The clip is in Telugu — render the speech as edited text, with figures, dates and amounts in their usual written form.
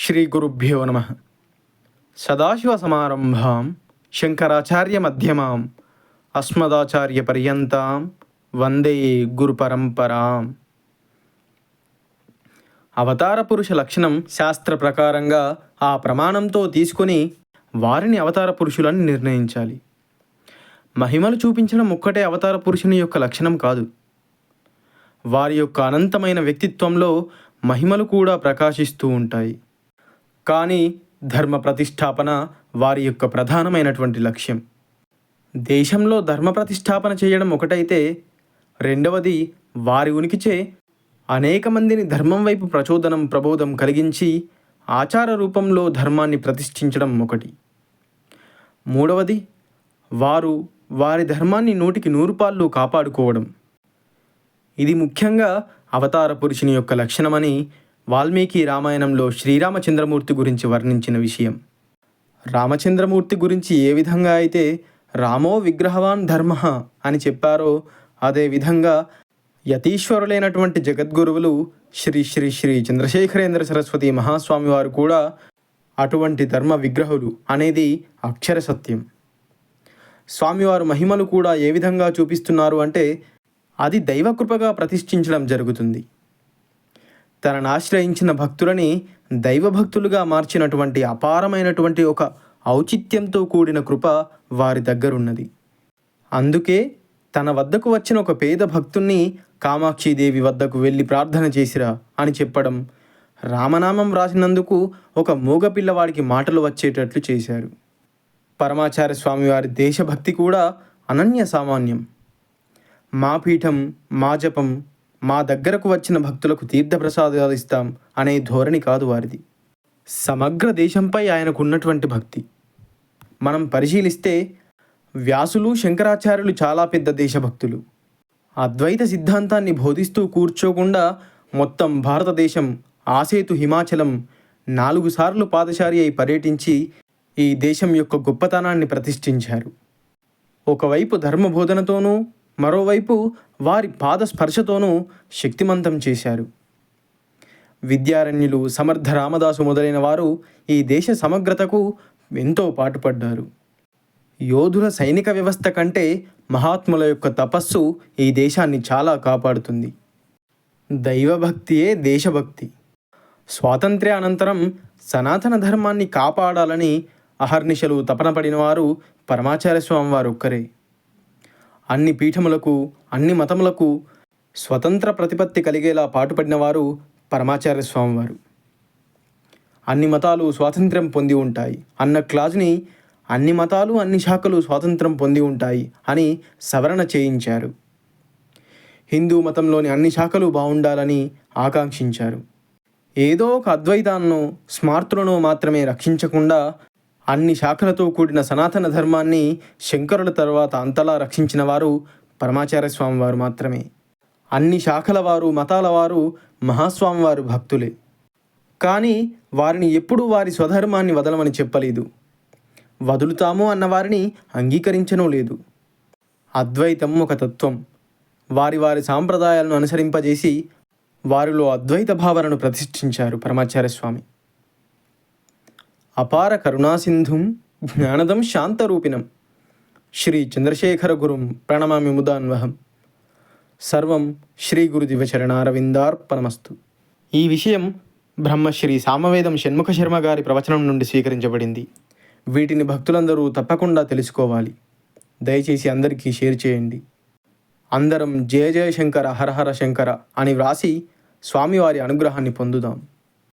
శ్రీ గురుభ్యో నమ. సదాశివసమారంభాం శంకరాచార్యమధ్యమాం అస్మదాచార్యపర్యంతాం వందే గురుపరంపరాం. అవతార పురుష లక్షణం శాస్త్ర ప్రకారంగా ఆ ప్రమాణంతో తీసుకొని వారిని అవతార పురుషులని నిర్ణయించాలి. మహిమలు చూపించడం ఒక్కటే అవతార పురుషుని యొక్క లక్షణం కాదు. వారి యొక్క అనంతమైన వ్యక్తిత్వంలో మహిమలు కూడా ప్రకాశిస్తూ ఉంటాయి. కానీ ధర్మ ప్రతిష్టాపన వారి యొక్క ప్రధానమైనటువంటి లక్ష్యం. దేశంలో ధర్మ ప్రతిష్టాపన చేయడం ఒకటైతే, రెండవది వారి ఉనికిచే అనేక మందిని ధర్మం వైపు ప్రబోధం కలిగించి ఆచార రూపంలో ధర్మాన్ని ప్రతిష్ఠించడం ఒకటి. మూడవది వారి ధర్మాన్ని 100కి 100 కాపాడుకోవడం. ఇది ముఖ్యంగా అవతార పురుషుని యొక్క లక్షణమని వాల్మీకి రామాయణంలో శ్రీరామచంద్రమూర్తి గురించి వర్ణించిన విషయం. రామచంద్రమూర్తి గురించి ఏ విధంగా అయితే రామో విగ్రహవాన్ ధర్మ అని చెప్పారో, అదేవిధంగా యతీశ్వరులైనటువంటి జగద్గురువులు శ్రీ శ్రీ శ్రీ చంద్రశేఖరేంద్ర సరస్వతి మహాస్వామి వారు కూడా అటువంటి ధర్మ విగ్రహులు అనేది అక్షర సత్యం. స్వామివారు మహిమలు కూడా ఏ విధంగా చూపిస్తున్నారు అంటే, అది దైవకృపగా ప్రతిష్ఠించడం జరుగుతుంది. తనను ఆశ్రయించిన భక్తులని దైవభక్తులుగా మార్చినటువంటి అపారమైనటువంటి ఒక ఔచిత్యంతో కూడిన కృప వారి దగ్గరున్నది. అందుకే తన వద్దకు వచ్చిన ఒక పేద భక్తుణ్ణి కామాక్షీదేవి వద్దకు వెళ్ళి ప్రార్థన చేసిరా అని చెప్పడం, రామనామం రాసినందుకు ఒక మూగపిల్లవాడికి మాటలు వచ్చేటట్లు చేశారు. పరమాచార్య స్వామివారి దేశభక్తి కూడా అనన్య సామాన్యం. మా పీఠం, మా జపం, మా దగ్గరకు వచ్చిన భక్తులకు తీర్థప్రసాదాలు ఇస్తాం అనే ధోరణి కాదు వారిది. సమగ్ర దేశంపై ఆయనకు ఉన్నటువంటి భక్తి మనం పరిశీలిస్తే, వ్యాసులు, శంకరాచార్యులు చాలా పెద్ద దేశభక్తులు. అద్వైత సిద్ధాంతాన్ని బోధిస్తూ కూర్చోకుండా మొత్తం భారతదేశం, ఆసేతు హిమాచలం 4 సార్లు పాదచారి అయి పర్యటించి ఈ దేశం యొక్క గొప్పతనాన్ని ప్రతిష్ఠించారు. ఒకవైపు ధర్మబోధనతోనూ, మరోవైపు వారి పాదస్పర్శతోనూ శక్తిమంతం చేశారు. విద్యారణ్యులు, సమర్థ రామదాసు మొదలైన వారు ఈ దేశ సమగ్రతకు ఎంతో పాటుపడ్డారు. యోధుల సైనిక వ్యవస్థ కంటే మహాత్ముల యొక్క తపస్సు ఈ దేశాన్ని చాలా కాపాడుతుంది. దైవభక్తియే దేశభక్తి. స్వాతంత్ర్య అనంతరం సనాతన ధర్మాన్ని కాపాడాలని అహర్నిశలు తపన పడిన వారు పరమాచార్య స్వామి వారు ఒక్కరే. అన్ని పీఠములకు, అన్ని మతములకు స్వతంత్ర ప్రతిపత్తి కలిగేలా పాటుపడినవారు పరమాచార్య స్వామివారు. అన్ని మతాలు స్వాతంత్ర్యం పొంది ఉంటాయి అన్న క్లాజుని అన్ని మతాలు, అన్ని శాఖలు స్వాతంత్రం పొంది ఉంటాయి అని సవరణ చేయించారు. హిందూ మతంలోని అన్ని శాఖలు బాగుండాలని ఆకాంక్షించారు. ఏదో ఒక అద్వైతాన్నో, స్మార్తులను మాత్రమే రక్షించకుండా అన్ని శాఖలతో కూడిన సనాతన ధర్మాన్ని శంకరుల తర్వాత అంతలా రక్షించిన వారు పరమాచార్య స్వామి వారు మాత్రమే. అన్ని శాఖల వారు, మతాల వారు మహాస్వామివారు భక్తులే. కానీ వారిని ఎప్పుడూ వారి స్వధర్మాన్ని వదలమని చెప్పలేదు. వదులుతాము అన్న వారిని అంగీకరించనూ లేదు. అద్వైతం ఒక తత్వం. వారి సాంప్రదాయాలను అనుసరింపజేసి వారిలో అద్వైత భావనను ప్రతిష్ఠించారు పరమాచార్య స్వామి. అపార కరుణాసింధుం జ్ఞానదం శాంతరూపిణం శ్రీ చంద్రశేఖర గురుం ప్రణమామి ముదాన్వహం. సర్వం శ్రీ గురుదివచరణారవిందార్పణమస్తు. ఈ విషయం బ్రహ్మశ్రీ సామవేదం షణ్ముఖ శర్మ గారి ప్రవచనం నుండి స్వీకరించబడింది. వీటిని భక్తులందరూ తప్పకుండా తెలుసుకోవాలి. దయచేసి అందరికీ షేర్ చేయండి. అందరం జయ జయ శంకర, హర హర శంకర అని వ్రాసి స్వామివారి అనుగ్రహాన్ని పొందుదాం.